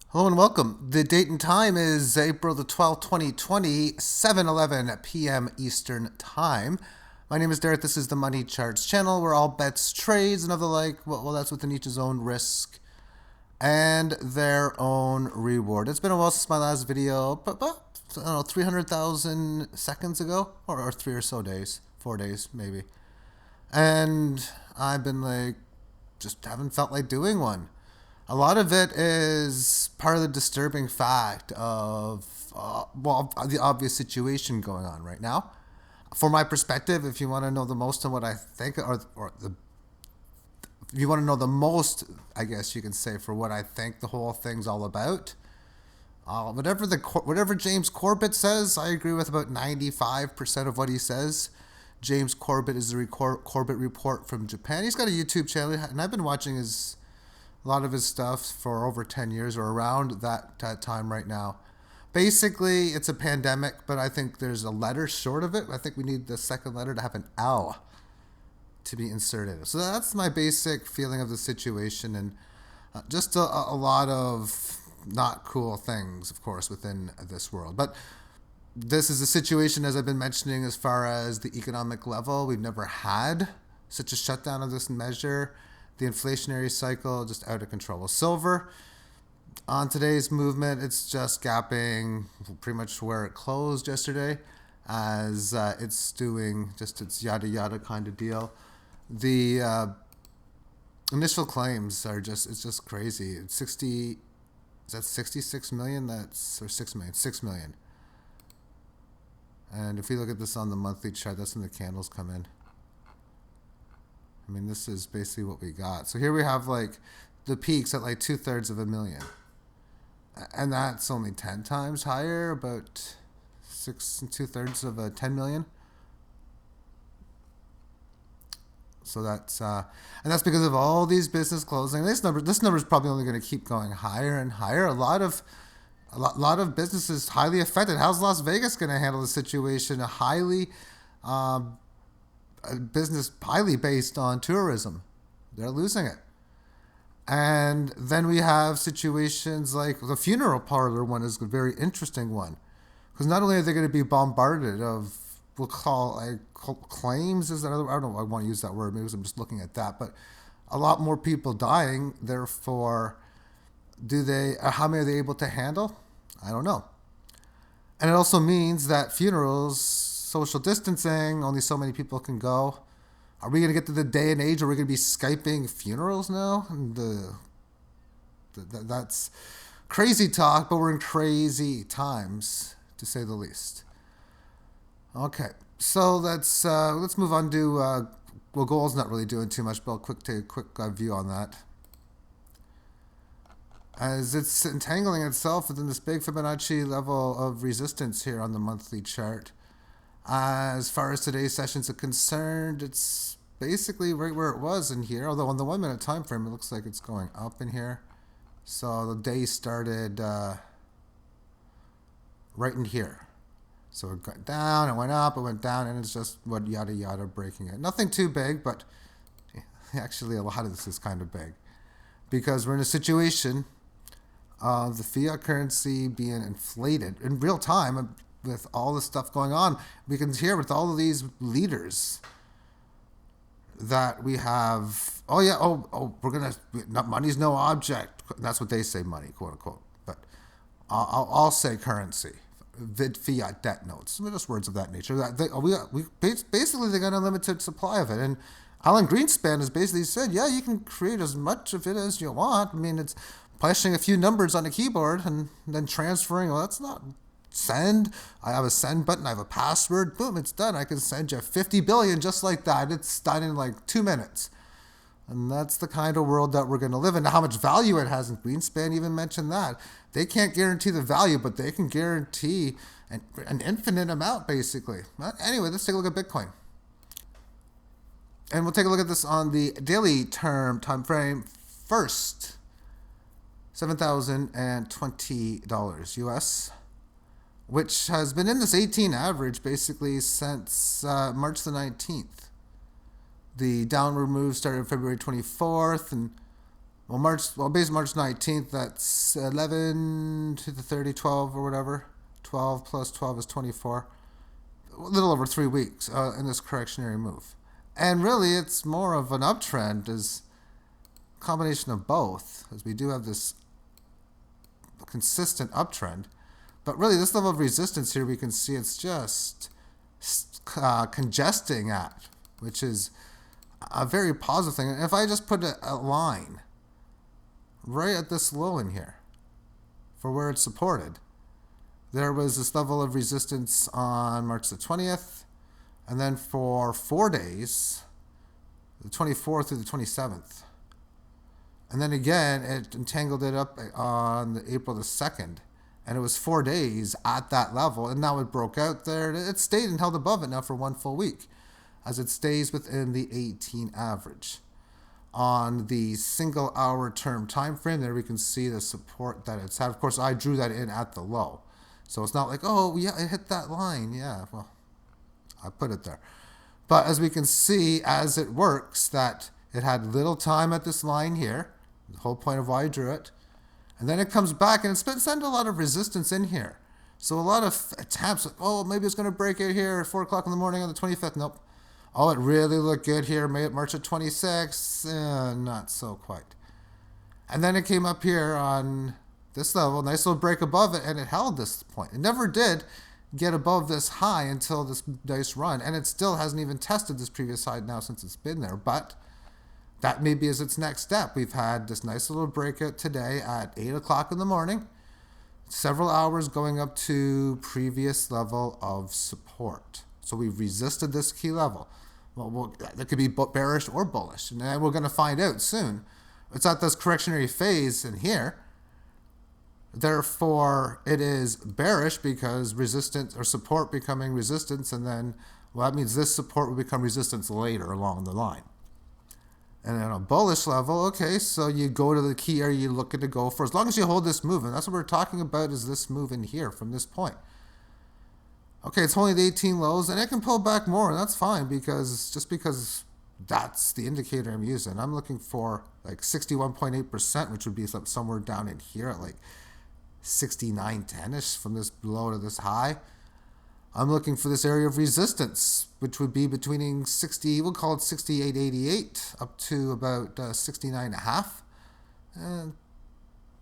Hello and welcome. The date and time is April the 12th, 2020, 7:11 p.m. Eastern Time. My name is Derek. This is the Money Charts channel where all bets, trades, and other like, well, that's within each's own risk and their own reward. It's been a while since my last video, but I don't know, 300,000 seconds ago, or 3 or so days, 4 days maybe. And I've been like, just haven't felt like doing one. A lot of it is part of the disturbing fact of, the obvious situation going on right now. From my perspective, if you want to know the most on what I think, if you want to know the most, I guess you can say, for what I think the whole thing's all about, whatever James Corbett says, I agree with about 95% of what he says. James Corbett is the Corbett Report from Japan. He's got a YouTube channel, and I've been watching a lot of his stuff for over 10 years or around that time right now. Basically, it's a pandemic, but I think there's a letter short of it. I think we need the second letter to have an L to be inserted. So that's my basic feeling of the situation, and just a lot of not cool things, of course, within this world. But this is a situation, as I've been mentioning, as far as the economic level. We've never had such a shutdown of this measure. The inflationary cycle just out of control. Well, silver, on today's movement, it's just gapping pretty much where it closed yesterday, as it's doing just its yada yada kind of deal. The initial claims are it's just crazy. It's 60, is that 66 million? That's, or 6 million, 6 million. And if we look at this on the monthly chart, that's when the candles come in. I mean, this is basically what we got. So here we have like the peaks at like 2/3 of a million. And that's only 10 times higher, about 6 2/3 of a 10 million. So that's, and that's because of all these business closing. This number is probably only going to keep going higher and higher. A lot of businesses highly affected. How's Las Vegas going to handle the situation? A highly, a business highly based on tourism. They're losing it. And then we have situations like the funeral parlor one is a very interesting one. Because not only are they going to be bombarded of, we'll call claims, is that other, I don't know, I want to use that word, maybe I'm just looking at that, but a lot more people dying, therefore, how many are they able to handle? I don't know. And it also means that funerals, social distancing, only so many people can go. Are we going to get to the day and age where we're going to be Skyping funerals now? And that's crazy talk, but we're in crazy times, to say the least. Okay, so let's move on to, well, gold's not really doing too much, but I'll take a quick view on that. As it's entangling itself within this big Fibonacci level of resistance here on the monthly chart. As far as today's sessions are concerned, it's basically right where it was in here, although on the 1 minute time frame it looks like it's going up in here. So the day started right in here. So it got down, it went up, it went down, and it's just what yada yada breaking it. Nothing too big, but actually a lot of this is kind of big. Because we're in a situation of the fiat currency being inflated in real time with all the stuff going on. We can hear with all of these leaders that we have, money's no object. That's what they say, money, quote unquote. But I'll say currency, fiat debt notes, just words of that nature. Basically they got an unlimited supply of it. And Alan Greenspan has basically said, yeah, you can create as much of it as you want. I mean, it's pushing a few numbers on a keyboard and then transferring. Well, that's not send. I have a send button. I have a password. Boom, it's done. I can send you 50 billion just like that. It's done in like 2 minutes. And that's the kind of world that we're going to live in. Now, how much value it has, and Greenspan even mentioned that. They can't guarantee the value, but they can guarantee an infinite amount, basically. But anyway, let's take a look at Bitcoin. And we'll take a look at this on the daily term time frame first. $7,020 US, which has been in this 18 average basically since March the 19th. The downward move started February 24th, and Base March 19th, that's 11 to the 30, 12 or whatever. 12 plus 12 is 24. A little over 3 weeks in this correctionary move. And really, it's more of an uptrend, is a combination of both, as we do have this consistent uptrend. But really, this level of resistance here, we can see it's just congesting at, which is a very positive thing. And if I just put a line right at this low in here for where it's supported, there was this level of resistance on March the 20th, and then for 4 days, the 24th through the 27th. And then again, it entangled it up on April the 2nd. And it was 4 days at that level, and now it broke out there. It stayed and held above it now for 1 full week, as it stays within the 18 average. On the single hour term time frame, there we can see the support that it's had. Of course, I drew that in at the low. So it's not like, oh, yeah, it hit that line. Yeah, well, I put it there. But as we can see, as it works, that it had little time at this line here, the whole point of why I drew it. And then it comes back, and it's been sent a lot of resistance in here. So a lot of attempts, like, oh, maybe it's going to break out here at 4 o'clock in the morning on the 25th. Nope. Oh, it really looked good here. Made it March the 26th. Not so quite. And then it came up here on this level, nice little break above it, and it held this point. It never did get above this high until this nice run, and it still hasn't even tested this previous high now since it's been there. But that maybe is its next step. We've had this nice little breakout today at 8 o'clock in the morning, several hours going up to previous level of support. So we've resisted this key level. Well, that could be bearish or bullish, and we're going to find out soon. It's at this correctionary phase in here. Therefore, it is bearish because resistance or support becoming resistance, and then, well, that means this support will become resistance later along the line. And on a bullish level, okay, so you go to the key area you're looking to go for. As long as you hold this move, and that's what we're talking about, is this move in here from this point. Okay, it's only the 18 lows, and it can pull back more, and that's fine because that's the indicator I'm using. I'm looking for like 61.8%, which would be somewhere down in here at like 69.10ish from this low to this high. I'm looking for this area of resistance, which would be between 60, we'll call it 68.88 up to about 69.5. And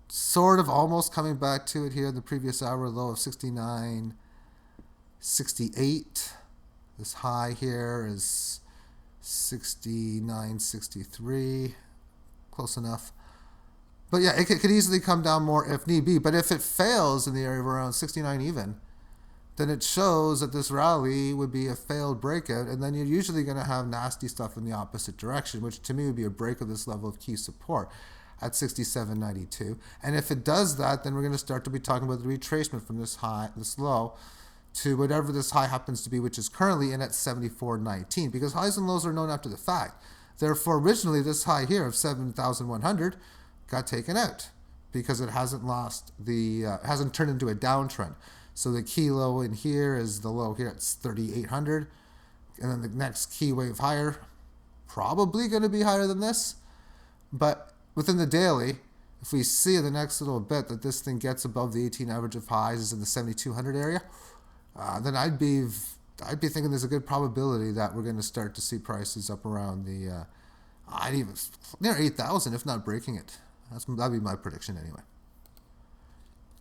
sort of almost coming back to it here, the previous hour low of 69.68. This high here is 69.63. Close enough. But yeah, it could easily come down more if need be. But if it fails in the area of around 69 even, then it shows that this rally would be a failed breakout, and then you're usually going to have nasty stuff in the opposite direction, which to me would be a break of this level of key support at 67.92. And if it does that, then we're going to start to be talking about the retracement from this high, this low, to whatever this high happens to be, which is currently in at 74.19, because highs and lows are known after the fact. Therefore, originally this high here of 7,100 got taken out because it hasn't hasn't turned into a downtrend. So the key low in here is the low here at 3,800. And then the next key wave higher, probably going to be higher than this. But within the daily, if we see in the next little bit that this thing gets above the 18 average of highs is in the 7,200 area, then I'd be thinking there's a good probability that we're going to start to see prices up around the, I'd even near 8,000, if not breaking it. That'd be my prediction anyway.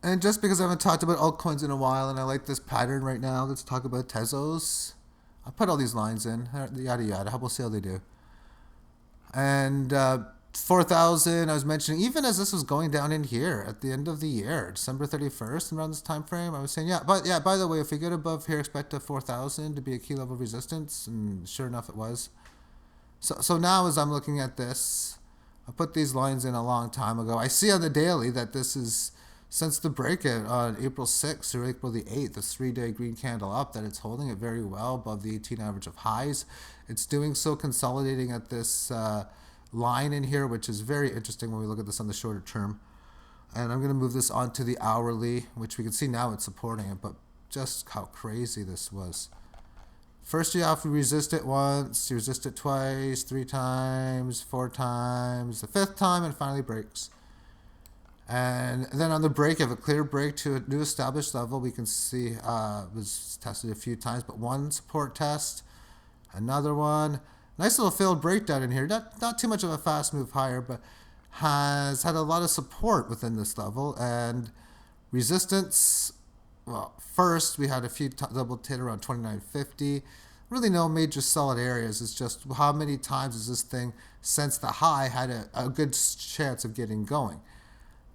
And just because I haven't talked about altcoins in a while, and I like this pattern right now, let's talk about Tezos. I put all these lines in, yada yada. We'll see how they do. And 4,000, I was mentioning, even as this was going down in here at the end of the year, December 31st, around this time frame, I was saying, by the way, if we get above here, expect a 4,000 to be a key level resistance, and sure enough, it was. So now as I'm looking at this, I put these lines in a long time ago. I see on the daily that this is, since the breakout on April 6th or April the 8th, the 3-day green candle up, that it's holding it very well above the 18 average of highs. It's doing so, consolidating at this line in here, which is very interesting when we look at this on the shorter term. And I'm going to move this onto the hourly, which we can see now it's supporting it, but just how crazy this was. First you have to resist it once, you resist it twice, 3 times, 4 times, the 5th time, and finally breaks. And then on the break, you have a clear break to a new established level. We can see it was tested a few times, but one support test, another one. Nice little failed breakdown in here. Not too much of a fast move higher, but has had a lot of support within this level. And resistance, well, first we had a few double hit around 29.50. Really no major solid areas. It's just how many times has this thing, since the high, had a good chance of getting going.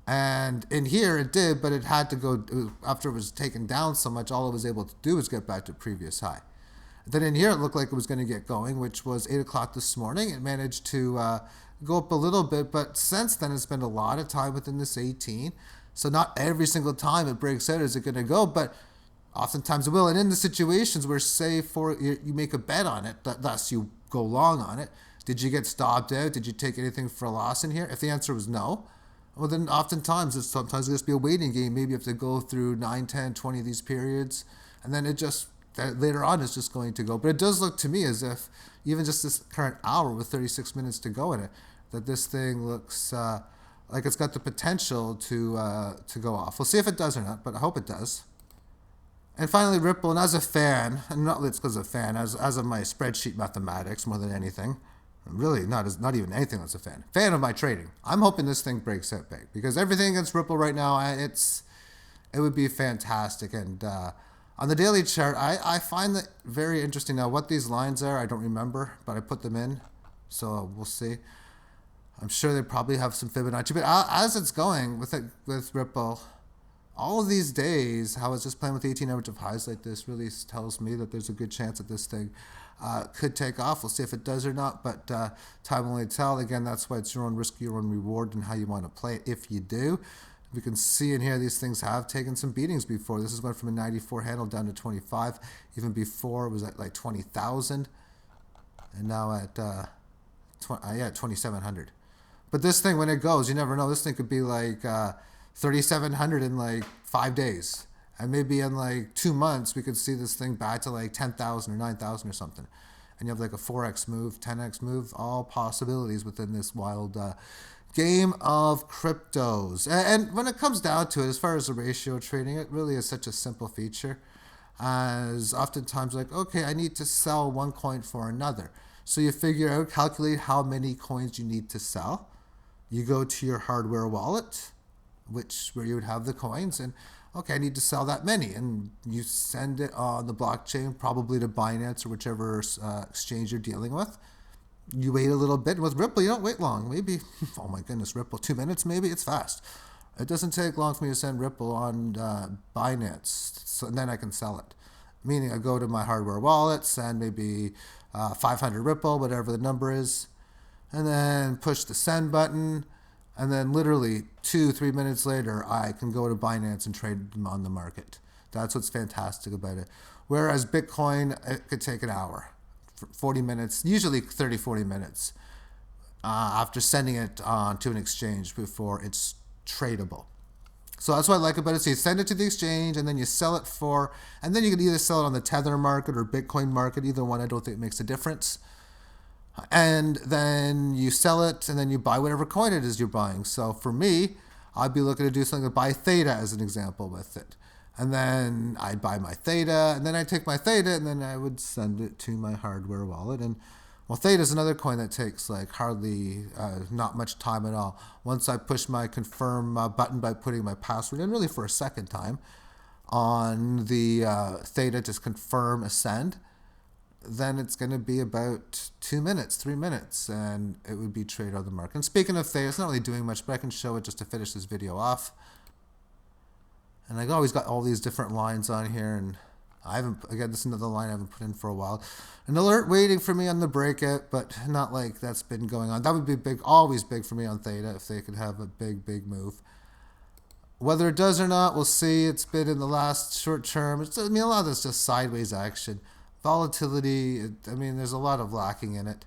And in here it did, but it had to go, after it was taken down so much, all it was able to do was get back to previous high. Then in here it looked like it was going to get going, which was 8 o'clock this morning. It managed to go up a little bit, but since then it's spent a lot of time within this 18. So not every single time it breaks out is it going to go, but oftentimes it will. And in the situations where, say, you make a bet on it, thus you go long on it, did you get stopped out? Did you take anything for a loss in here? If the answer was no, well, then oftentimes it's just be a waiting game. Maybe you have to go through 9, 10, 20 of these periods, and then later on it's just going to go. But it does look to me as if even just this current hour with 36 minutes to go in it, that this thing looks like it's got the potential to go off. We'll see if it does or not, but I hope it does. And finally, Ripple, and as a fan, and not because of fan, as of my spreadsheet mathematics more than anything, really not even anything that's a fan of my trading. I'm hoping this thing breaks out big because everything against Ripple right now, it would be fantastic. And on the daily chart, I find that very interesting. Now, what these lines are, I don't remember, but I put them in, so we'll see. I'm sure they probably have some Fibonacci, but as it's going with Ripple, all of these days, how it's just playing with 18 average of highs like this really tells me that there's a good chance that this thing could take off. We'll see if it does or not, but time will only tell. Again, that's why it's your own risk, your own reward, and how you want to play it if you do. We can see in here these things have taken some beatings before. This is going from a 94 handle down to 25. Even before it was at like 20,000, and now at 2,700. But this thing, when it goes, you never know. This thing could be like 3,700 in like 5 days. And maybe in like 2 months, we could see this thing back to like 10,000 or 9,000 or something. And you have like a 4x move, 10x move, all possibilities within this wild game of cryptos. And when it comes down to it, as far as the ratio trading, it really is such a simple feature. As oftentimes like, okay, I need to sell one coin for another. So you figure out, calculate how many coins you need to sell. You go to your hardware wallet, where you would have the coins, and okay, I need to sell that many, and you send it on the blockchain, probably to Binance or whichever exchange you're dealing with. You wait a little bit, and with Ripple, you don't wait long. Maybe, oh my goodness, Ripple, 2 minutes maybe? It's fast. It doesn't take long for me to send Ripple on Binance, so then I can sell it. Meaning I go to my hardware wallet, send maybe 500 Ripple, whatever the number is, and then push the send button. And then literally 2-3 minutes later, I can go to Binance and trade them on the market. That's what's fantastic about it. Whereas Bitcoin, it could take an hour, 40 minutes, usually 30-40 minutes after sending it on to an exchange before it's tradable. So that's what I like about it. So you send it to the exchange and then you sell it and then you can either sell it on the Tether market or Bitcoin market. Either one, I don't think it makes a difference. And then you sell it, and then you buy whatever coin it is you're buying. So for me, I'd be looking to do something to buy Theta as an example with it. And then I'd buy my Theta, and then I'd take my Theta, and then I would send it to my hardware wallet. And well, Theta is another coin that takes like hardly not much time at all. Once I push my confirm button by putting my password in, really for a second time, on the Theta to confirm a send, then it's going to be about 2 minutes, 3 minutes, and it would be traded on the market. And speaking of Theta, it's not really doing much, but I can show it just to finish this video off. And I've always got all these different lines on here, and again, this is another line I haven't put in for a while. An alert waiting for me on the breakout, but not like that's been going on. That would be big, always big for me on Theta if they could have a big move. Whether it does or not, we'll see. It's been in the last short term. A lot of this just sideways action. Volatility, there's a lot of lacking in it.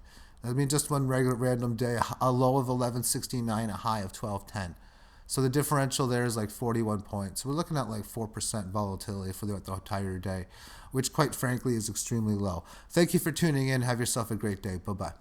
Just one regular random day, a low of 1169, a high of 1210. So the differential there is like 41 points. So we're looking at like 4% volatility for the entire day, which quite frankly is extremely low. Thank you for tuning in. Have yourself a great day. Bye-bye.